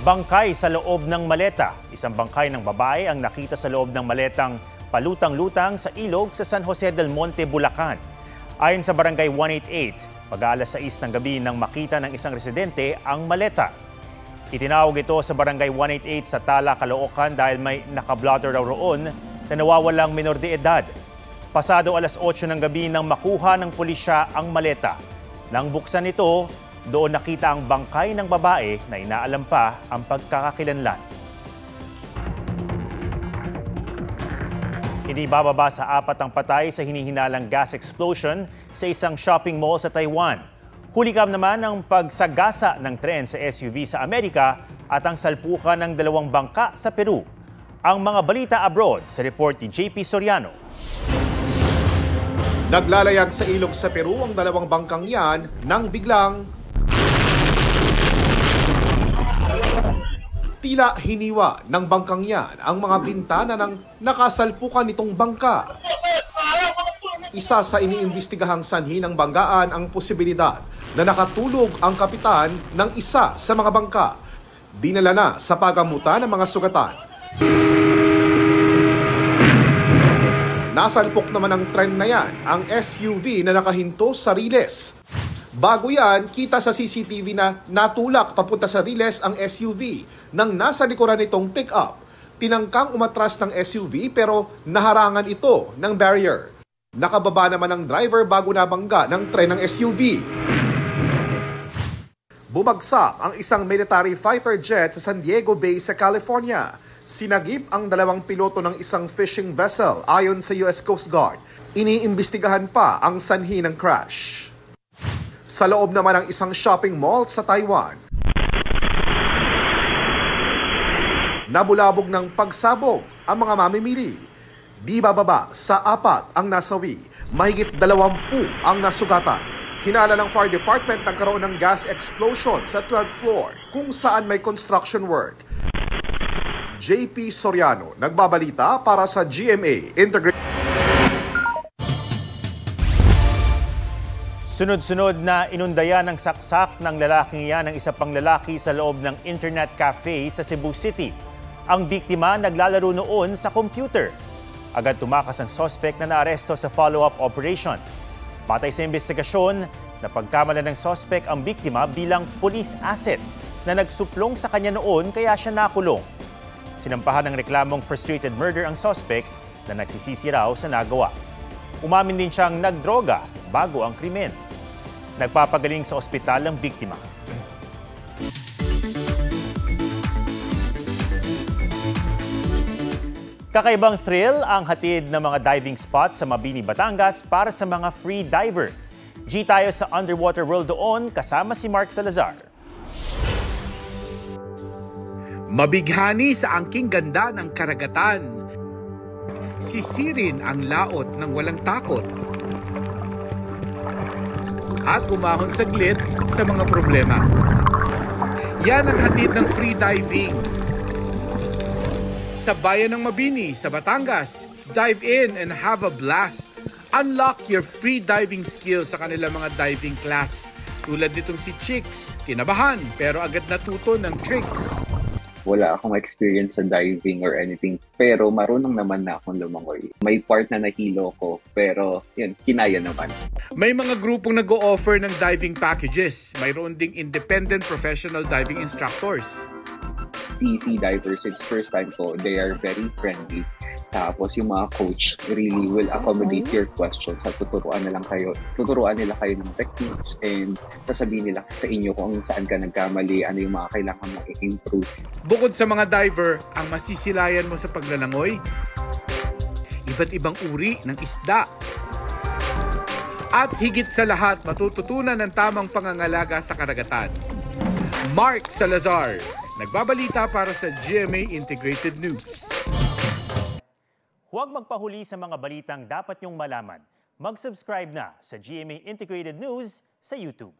Bangkay sa loob ng maleta. Isang bangkay ng babae ang nakita sa loob ng maletang palutang-lutang sa ilog sa San Jose del Monte, Bulacan. Ayon sa Barangay 188, pag-aalas 6 ng gabi nang makita ng isang residente ang maleta. Itinawag ito sa Barangay 188 sa Tala, Caloocan dahil may nakablotter raw roon na nawawalang minor de edad. Pasado alas 8 ng gabi nang makuha ng pulisya ang maleta. Nang buksan ito, doon nakita ang bangkay ng babae na inaalam pa ang pagkakakilanlan. Hindi bababa sa 4 ang patay sa hinihinalang gas explosion sa isang shopping mall sa Taiwan. Hulikam naman ang pagsagasa ng tren sa SUV sa Amerika at ang salpukan ng 2 bangka sa Peru. Ang mga balita abroad sa report ni JP Soriano. Naglalayag sa ilog sa Peru ang 2 bangkang yan nang biglang tila hiniwa ng bangkang yan ang mga bintana ng nakasalpukan nitong bangka. Isa sa iniimbestigahang sanhi ng banggaan ang posibilidad na nakatulog ang kapitan ng isa sa mga bangka. Dinala na sa pagamutan ng mga sugatan. Nasalpok naman ng tren na yan ang SUV na nakahinto sa riles. Bago yan, kita sa CCTV na natulak papunta sa riles ang SUV nang nasa likuran nitong pick-up. Tinangkang umatras ng SUV pero naharangan ito ng barrier. Nakababa naman ang driver bago nabangga ng tren ng SUV. Bumagsak ang isang military fighter jet sa San Diego Bay sa California. Sinagip ang 2 piloto ng isang fishing vessel ayon sa US Coast Guard. Iniimbestigahan pa ang sanhi ng crash. Sa loob naman ng isang shopping mall sa Taiwan, nabulabog ng pagsabog ang mga mamimili. Di bababa sa 4 ang nasawi, mahigit 20 ang nasugatan. Hinala ng fire department nagkaroon ng gas explosion sa 12th floor kung saan may construction work. JP Soriano, nagbabalita para sa GMA Integrated. Sunod-sunod na inundayan ng saksak ng lalaking iyan ng isa pang lalaki sa loob ng internet cafe sa Cebu City. Ang biktima naglalaro noon sa computer. Agad tumakas ang suspect na naaresto sa follow-up operation. Batay sa investigasyon, napagkamala ng suspect ang biktima bilang police asset na nagsuplong sa kanya noon kaya siya nakulong. Sinampahan ng reklamong frustrated murder ang suspect na nagsisisi raw sa nagawa. Umamin din siyang nagdroga bago ang krimen. Nagpapagaling sa ospital ang biktima. Kakaibang thrill ang hatid ng mga diving spot sa Mabini, Batangas para sa mga free diver. G tayo sa underwater world doon kasama si Mark Salazar. Mabighani sa angking ganda ng karagatan. Sisirin ang laot ng walang takot. At umahon saglit sa mga problema. Yan ang hatid ng free diving. Sa bayan ng Mabini, sa Batangas, dive in and have a blast. Unlock your free diving skills sa kanilang mga diving class. Tulad nitong si Chicks, kinabahan pero agad natuto ng tricks. Wala akong experience sa diving or anything, pero marunong naman na akong lumangoy. May part na nahilo ko, pero yun, kinaya naman. May mga grupong nag-o-offer ng diving packages. Mayroon ding independent professional diving instructors. CC divers, it's first time ko. They are very friendly. Tapos yung mga coach really will accommodate your questions at tuturuan nila kayo ng techniques and sasabihin nila sa inyo kung saan ka nagkamali, ano yung mga kailangan mong i-improve. Bukod sa mga diver, ang masisilayan mo sa paglalangoy, iba't ibang uri ng isda. At higit sa lahat, matututunan ng tamang pangangalaga sa karagatan. Mark Salazar, nagbabalita para sa GMA Integrated News. Huwag magpahuli sa mga balitang dapat niyong malaman. Mag-subscribe na sa GMA Integrated News sa YouTube.